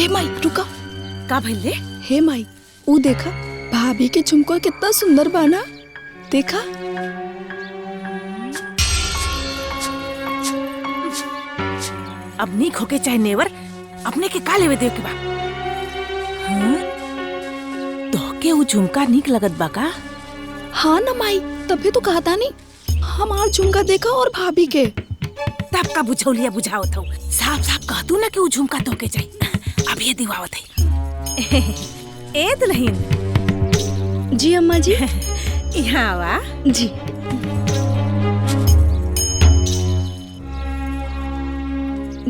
हे माई रुका। का भइले? हे माई ऊ देखा भाभी के झुमका कितना सुंदर बना। देखा अब नीक होके चाहे नेवर अपने के का लेवे देव के बा। हाँ? तोहके ऊ झुमका नीक लगत बा का? हाँ ना माई, तभी तो कहा था नहीं हमार झुमका देखा और भाभी के। तब का बुझौलिया बुझावत हूँ। साफ साफ कह दू ना कि ऊ झुमका तोहके चाहिए। अब ये दिवावत है। ए दुल्हन। जी अम्मा जी। यहाँ आवा जी।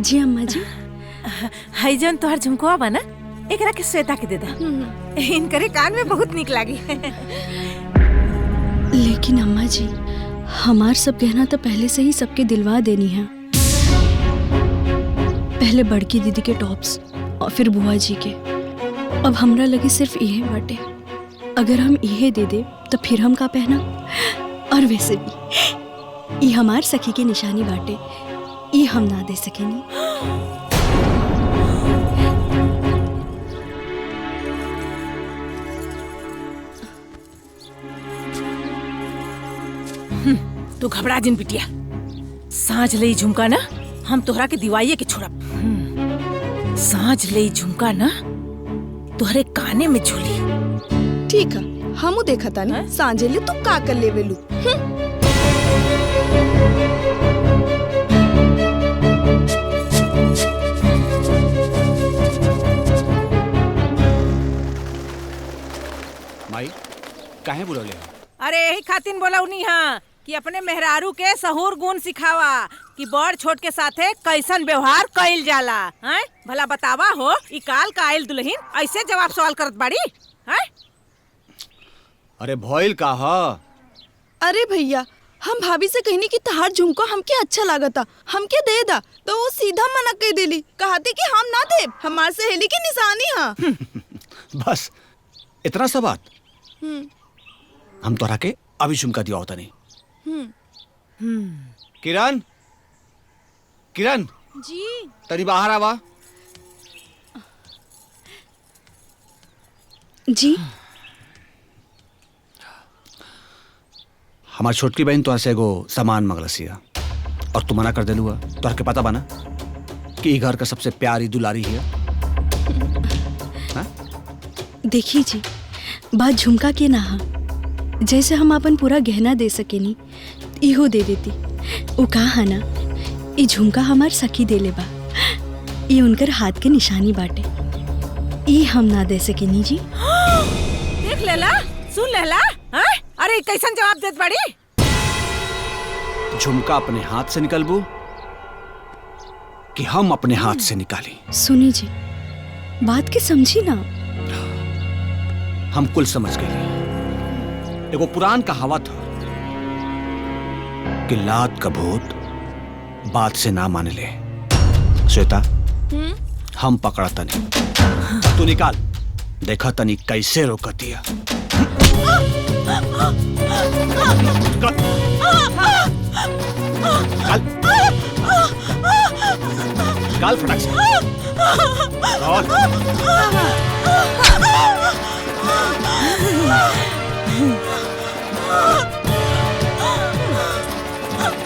जी अम्मा जी। हई जन तोहर झुमकुआ बा ना, एकरा के श्वेता के दे दा। इनकरे कान में बहुत नीक लागी। लेकिन अम्मा जी हमार सब गहना तो पहले से ही सबके दिलवा देनी है। पहले बड़की दीदी के टॉप्स और फिर बुआ जी के। अब हमरा लगे सिर्फ यही बाटे। अगर हम यही दे दे तो फिर हम का पहना। और वैसे भी ये हमार सखी की निशानी बाटे, ये हम ना दे सकेनी। तू घबरा जिन बिटिया। सांझ ले झुमका ना हम तोहरा के दिवाइये के छोड़ब। सांझ ले झुमका ना तोहरे काने में झूली। ठीक है, हमू देखा था नहीं सांझे ले तू का कर लेवे लू। माई काहे बुलौले हो? अरे यही खातिन बोलौनी हाँ कि अपने मेहरारू के सहूर गुण सिखावा कि बड़ छोट के साथे कैसन व्यवहार कइल जाला। हैं भला बतावा हो ई काल का आइल दुल्हन ऐसे जवाब सवाल करत बाड़ी। हैं अरे भइल का ह? अरे भैया हम भाभी से कहनी कि तहार झुमका हमके अच्छा लागता, हमके दे दा, तो वो सीधा मना कर देली। कहते कि हम ना दे, हमार सहेली की निशानी है। बस इतना सा बात। हम तोरा के अभी झुमका दिया होता नहीं। किरण, किरण जी तनी बाहर आवा। जी हमार छोटकी बहन तोहर से एगो सामान मंगलसिया और तू मना कर देलू है। तोहर के पता बना कि ई घर का सबसे प्यारी दुलारी है। देखी जी बात झुमका के ना हा। जैसे हम अपन पूरा गहना दे सकेनी इहो दे देती। वो कहा ना ये झुमका हमार सखी देले बा, ये उनकर हाथ के निशानी बाटे, ये हम ना दे सकेनी जी। देख लेला, सुन लेला। हैं अरे कैसन जवाब देत बाड़ी। झुमका अपने हाथ से निकलबू कि हम अपने हाथ से निकाली? सुनी जी बात के समझी ना। हम कुल समझ गए। एगो पुरान कहावत है कि लात का भूत बात से ना मान ले। श्वेता हम पकड़ा तनी, तू निकाल। देखा तनी कैसे रोकती है। निकाल फटाक से।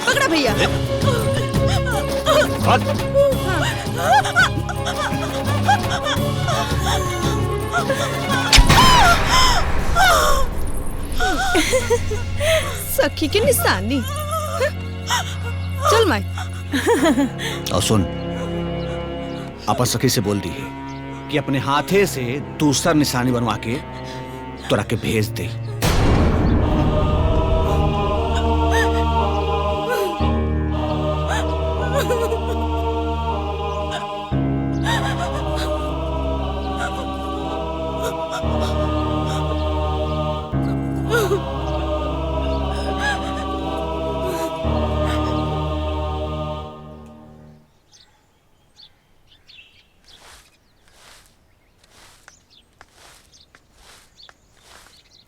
पकड़ा भैया। सखी की निशानी। चल माई। और सुन, अपन सखी से बोल दी है कि अपने हाथे से दूसरा निशानी बनवा के तोरा के भेज दे।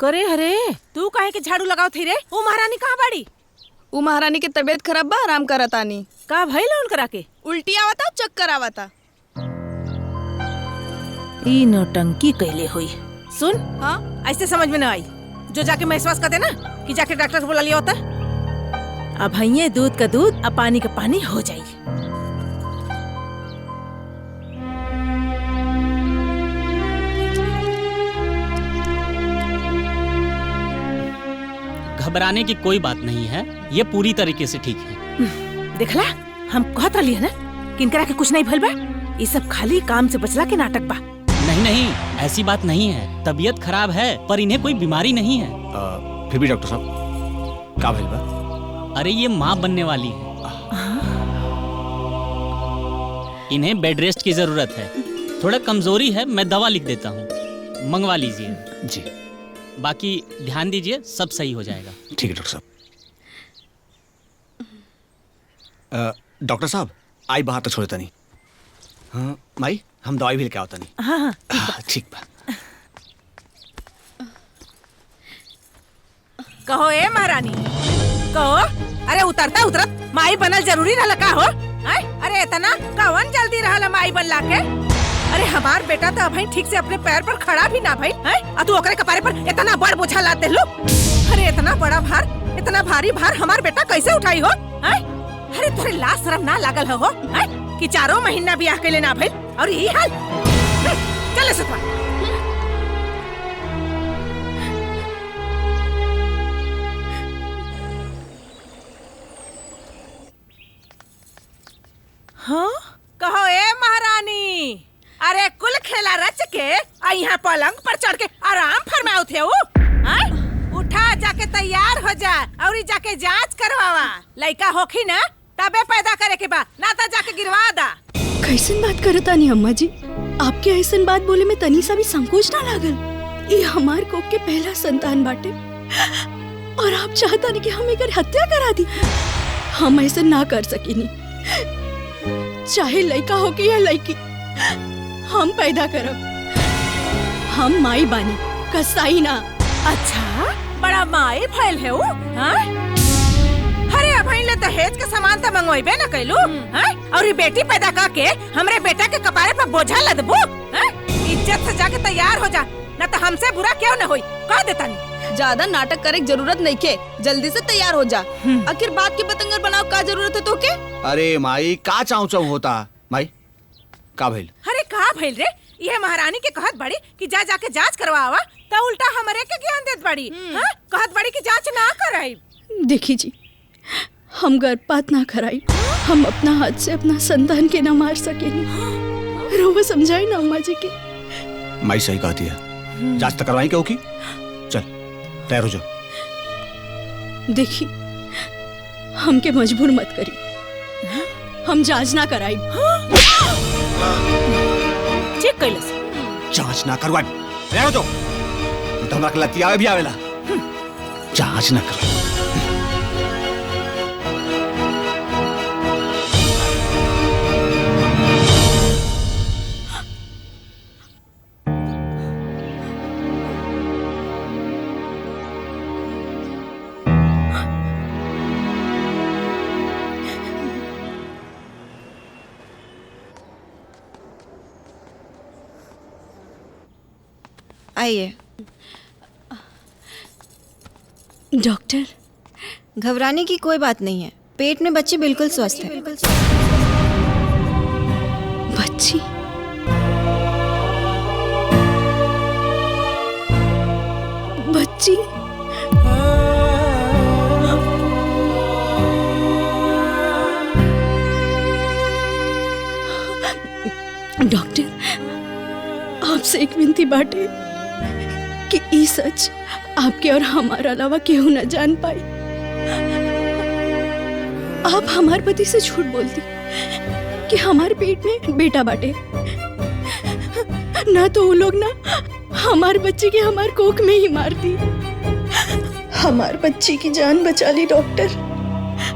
करे हरे तू काहे के झाड़ू लगाओ थी रे? वो महारानी कहाँ बाड़ी? उ महारानी की तबीयत खराब बा, आराम करतानी। का भइल उनकरा के? उल्टी आवता, चक्कर आवता। ई नौटंकी कैले हुई। सुन, हाँ ऐसे समझ में न आई। जो जाके महसूस कर देना कि जाके डॉक्टर को बुला लिया होता। अब हइये दूध का दूध अब पानी का पानी हो जाई। घबराने की कोई बात नहीं है, ये पूरी तरीके से ठीक है। देखला, हम कहत रही है ना कि इनकरा के कुछ नहीं भइल बा। ये सब खाली काम से बचला के नाटक बा। नहीं नहीं, ऐसी बात नहीं है। तबीयत खराब है पर इन्हें कोई बीमारी नहीं है। फिर भी डॉक्टर साहब का भइल बा? अरे ये माँ बनने वाली है, इन्हें बेड रेस्ट की जरूरत है। थोड़ा कमजोरी है, मैं दवा लिख देता हूँ, मंगवा लीजिए। जी बाकी ध्यान दीजिए, सब सही हो जाएगा। ठीक है डॉक्टर साहब। डॉक्टर साहब आई बाहर तो छोड़ता नहीं। हाँ माई, हम दवाई भी लेके आवता नहीं। हाँ हाँ ठीक बा। कहो ए महारानी, कहो। अरे उतरता उतरत माई बनल जरूरी रहला का हो? आय? अरे इतना कवन जल्दी रहला माई बनला के? अरे हमार बेटा तो अभी ठीक से अपने पैर पर खड़ा भी ना भाई। आ तू ओकरे कपारे पर इतना बड़ बोझा लाद देलू। अरे इतना बड़ा भार, इतना भारी भार हमार बेटा कैसे उठाई हो? आय? अरे तोरे लाज शरम ना लागल हो? आय? कि 4 महीना ब्याह कैले ना भाई और यही हाल। चले सुतवा। हाँ कहो ए महारानी, अरे कुल खेला रच के यहाँ पलंग पर चढ़ के आराम फरमाओ थे वो। उठा जाके तैयार हो जा और जाके जांच करवावा। लड़का होखी ना तबे पैदा करे के बा, ना तो जाके गिरवा दा। कैसन बात करता नहीं अम्मा जी? आपके ऐसन बात बोले में तनी सा भी संकोच ना लागल। ये हमार कोख के पहला संतान बाटे और आप चाहता नहीं कि हम एकर हत्या करा दी। हम ऐसा ना कर सकेनी, चाहे लड़का हो के या लड़की, हम पैदा करब। हम माई बानी, कसाई ना। अच्छा, बड़ा माई फैल है वो। अरे अभी ले दहेज के सामान तो मंगवाइबे न कैलू। और ये बेटी पैदा करके हमरे बेटा के कपारे पर बोझा लदबू। इज्जत से जाके तैयार हो जा, न तो हमसे बुरा क्यों न होई। कह देता नहीं। ज्यादा नाटक करे की जरूरत नहीं के, जल्दी से तैयार हो जा। आखिर बात के पतंगर बनाओ, का जरूरत है तो के? अरे माई का चाव चाव होता माई, का भइल? अरे का भइल रे? ये महारानी के कहत बड़ी कि जा जाके जांच करवावा, तो उल्टा हमरे के ज्ञान देत बड़ी। कहत बड़ी कि जांच ना कराई। देखी जी, हम गर्भपात ना कराई। हम अपना हाथ से अपना संतान के ना मार सकेनी। रोवा समझाई ना अम्मा जी के। माई सही कहती है, जांच तो करवाई क्या होगी? चल तैयार हो जाओ। देखी, हमके मजबूर मत करी, हम जांच ना कराई। चेक कैलस। जांच ना करवाई, तैयार हो जाओ। तो हमरा के लतिया भी आवेला। जांच ना करवाई। आइए। डॉक्टर, घबराने की कोई बात नहीं है, पेट में बच्ची बिल्कुल स्वस्थ है। बच्ची? बच्ची? डॉक्टर, आपसे एक विनती बाटे कि ई सच आपके और हमारा अलावा केहू न जान पाए। आप हमारे पति से झूठ बोलती कि हमारे पेट में बेटा बाटे, ना तो वो लोग ना हमारे बच्चे के हमारे कोख में ही मार दी। हमारे बच्ची की जान बचा ली डॉक्टर,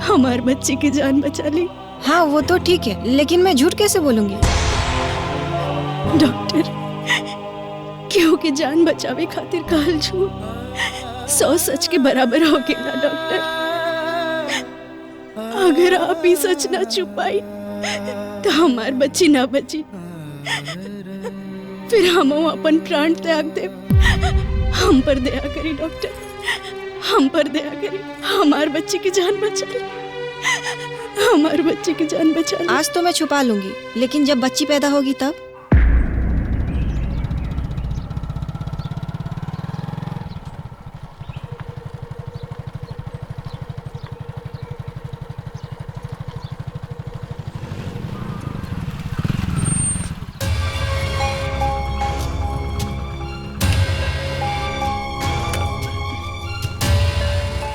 हमारे बच्ची की जान बचा ली। हाँ वो तो ठीक है, लेकिन मैं झूठ कैसे बोलूंगी? डॉक्टर, केहू के जान बचावे खातिर कहल झूठ 100 सच के बराबर हो गेला डॉक्टर। अगर आप ही सच ना छुपाई तो हमार बच्ची ना बची, फिर हम अपन प्राण त्याग दे। हम पर दया करी डॉक्टर, हम पर दया करी। हमार बच्ची की जान बचा ले, हमार बच्ची की जान बचा ले। आज तो मैं छुपा लूंगी, लेकिन जब बच्ची पैदा होगी तब।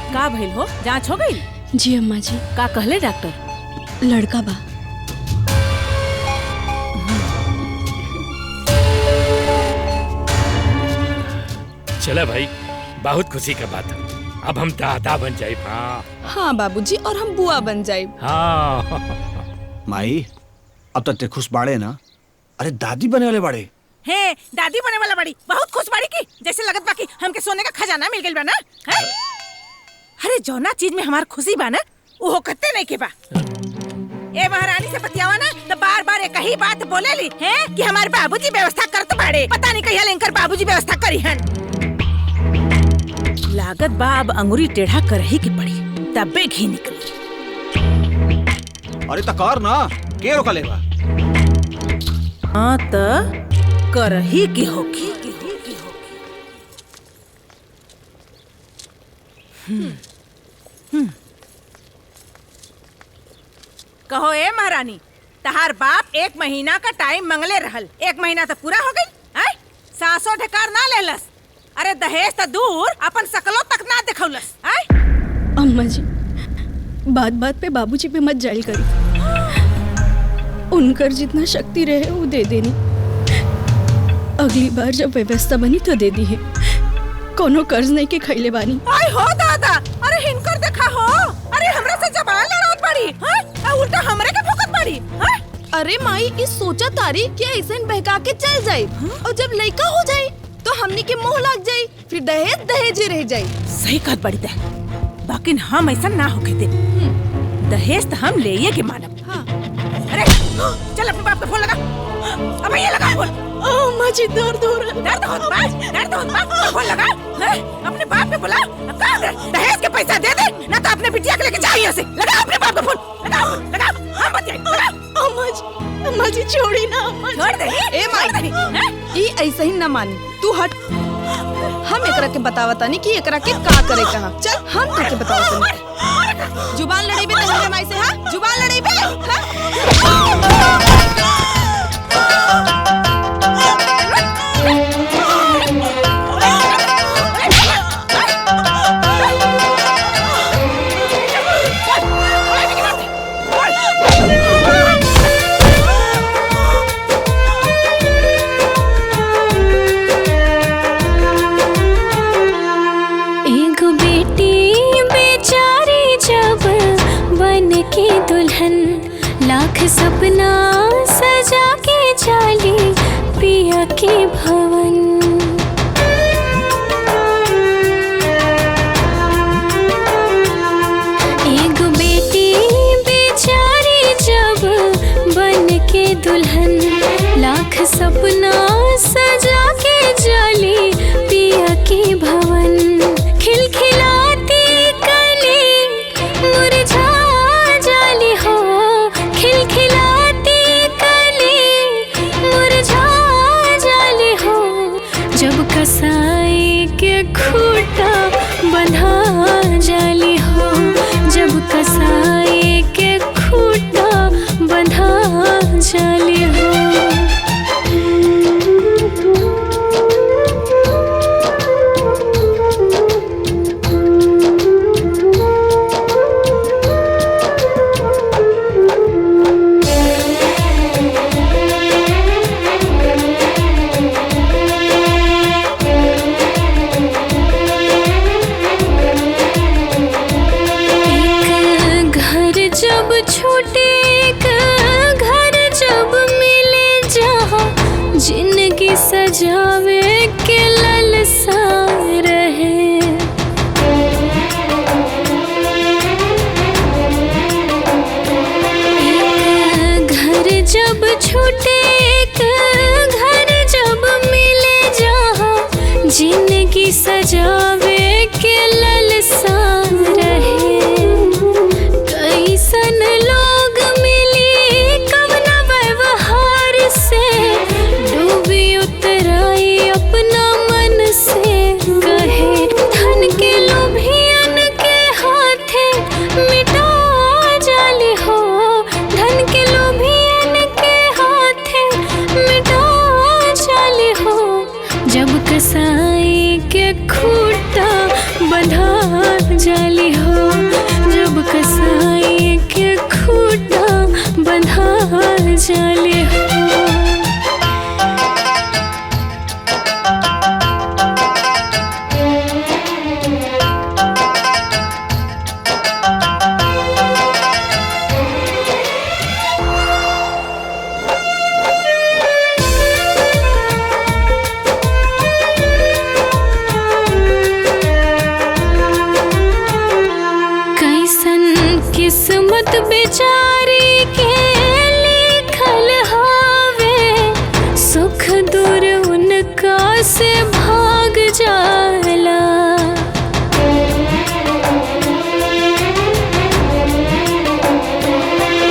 का भइल हो? जांच हो गई? जी अम्मा जी। का कहले डॉक्टर? लड़का बा। चला भाई, बहुत खुशी का बात है। अब हम दादा बन जाए। हाँ हाँ बाबूजी, और हम बुआ बन जाए। हाँ माई, अब तक ते खुश बाड़े ना? अरे दादी बने वाले बाड़े। हे, दादी बने वाला बड़ी बहुत खुश बड़ी की, जैसे लगत बाकी हमके सोने का खजाना मिल गइल बा ना। है? अरे जौना चीज में हमार खुशी बा ना, वो कत्ते नहीं के बा। ए महारानी से बतियावा ना तो बार बार एक ही बात बोलेली है कि हमारे बाबूजी व्यवस्था करत बाड़े। पता नहीं कहिया लेकर बाबूजी व्यवस्था करी हन। लागत बा अब अंगुरी टेढ़ा कर ही की पड़ी, तबे घी निकली। अरे तकार ना, के रोका लेगा? हाँ तो कर ही की होगी। कहो ए महारानी, तहार बाप 1 महीना का टाइम मंगले रहल, 1 महीना तो पूरा हो गई। हैं? सासो ढकार ना लेलस। अरे दहेज तो दूर, अपन सकलो तक ना दिखौलस। हैं? अम्मा जी, बात बात पे बाबूजी पे मत जाइल करी। उनकर जितना शक्ति रहे वो दे देनी। अगली बार जब व्यवस्था बनी तो दे दी है। कोनो कर्ज नहीं के खैले बानी। आय हो दादा, अरे हिनकर देखा हो। अरे हमरा से जबान लड़ावत पड़ी। हैं? उल्टा हमरे के भुकत पड़ी। हैं? अरे माई, इस सोचा तारी कि ऐसे बहका के चल जाए, और जब लड़का हो जाए तो हमनी के मोह लग जाए, फिर दहेज दहेज रह जाए। सही कहत बड़ी दे, बाकी हम ऐसा ना होके दे। दहेज तो हम ले के मानब। हाँ। अरे चल अपने बाप का फोन लगा। अब ये लगा फोन। अम्मा जी दर्द हो रहा है। दर्द होत बा, दर्द होत बा। फोन लगा। हैं? अपने बाप के बुला। कहाँ दे? दहेज के पैसा दे दे, ना तो अपने बिटिया के लेके जा यहाँ से। लगा अपने बाप का फोन। लगा, लगा। हम बतियाई। लगा। अम्मा जी छोड़ी ना अम्मा जी। छोड़ दे। ए माई, ई ऐसे ही ना मानी। तू हट। हम एकरा के बतावतानी कि एकरा के का करे कहा। चल हम तुके बतावतानी। जुबान लड़ेबे त हमरे माई से। हां, जुबान लड़ेबे। लाख सपना सजा के चली पिया के भवन। एक बेटी बेचारी जब बन के दुल्हन, लाख सपना सजा के चली पिया के भवन। खिलखिलाती कली मुरझा जाली हो, खिलखिलाती कली मुरझा जाली हो। जब कसाई के खूंटा बंधा जाली हो, जब कसाई के खूंटा बंधा जाली हो। जब छूटे घर जब मिले, कसाई के खूटा बंधा जाली हो, जब कसाई के खूटा बंधा जाली हो। किस्मत बेचारी के लिखल हावे, सुख दूर उनका से भाग जाला।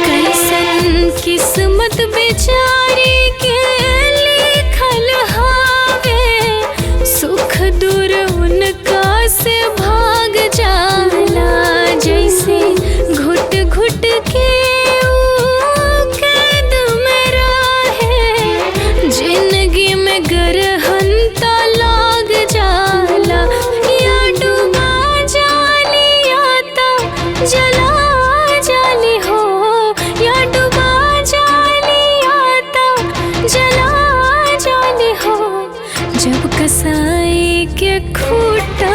कैसन किस्मत बेचारी के लिखल हावे, सुख दूर उनका से भाग जाला। जैसे घुट घुट के कैद में रहे, जिंदगी में गरहन ता लाग जाला। या डूबा जाली या ता जला जाली हो, या डूबा जाली या ता जला जाली हो, जब कसाई के खूटा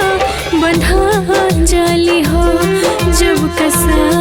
बंधा जाली हो, जब कसाई